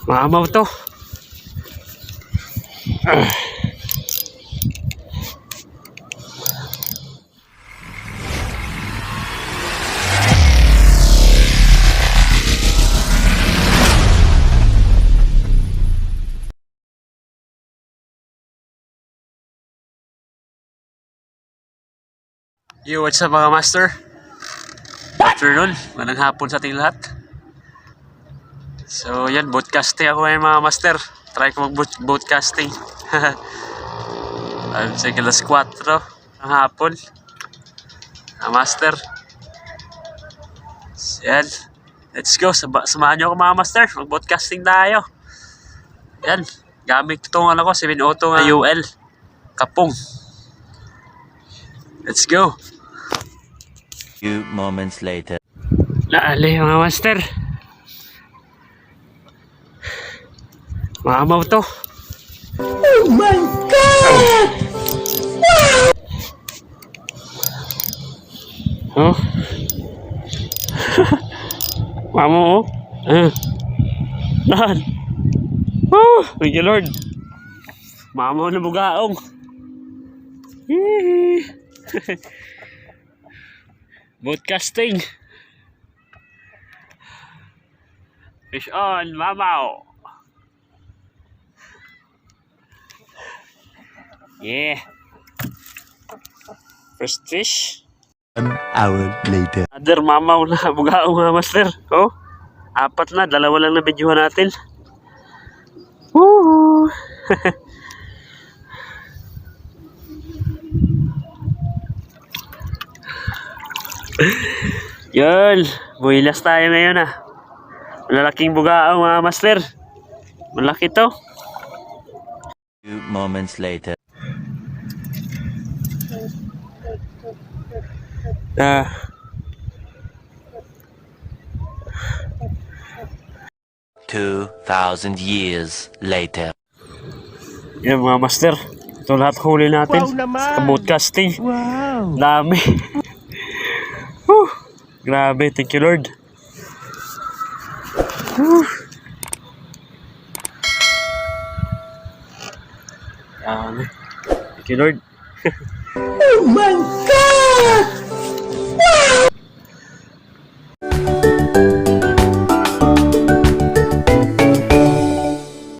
Maamaw to. Yo, what's up mga master? Afternoon, magandang hapon sa ating lahat. So yan, broadcasting ako ngayon mga master. Try ko mag-broadcasting. I'm saying alas 4 ng hapon mga master. So, yan, let's go, samahan nyo ako mga master. Mag-broadcasting tayo. Yan, gamit itong ano ko, 7-auto nga UL kapong. Let's go. Few moments later. Laali mga master. Maamaw to. Oh my God! Oh. Maamaw oh. Lahat. Oh, thank you Lord. Maamaw na bugaong. Broadcasting. Fish on, mamaw. Yeah. First fish. 1 hour later. Other mamaw na bugaong mga master. Oh, 4 na, 2 lang na videohan natin. Woohoo. Yun, buhilas tayo ngayon ah. Malalaking bugaong mga master. Malaki to. Few moments later. 2,000 years later. Yan mga master. Ito lahat huli natin. Wow naman. Sa broadcasting. Wow! Dami. Grabe, thank you Lord. Dami. Thank you Lord. Oh my God!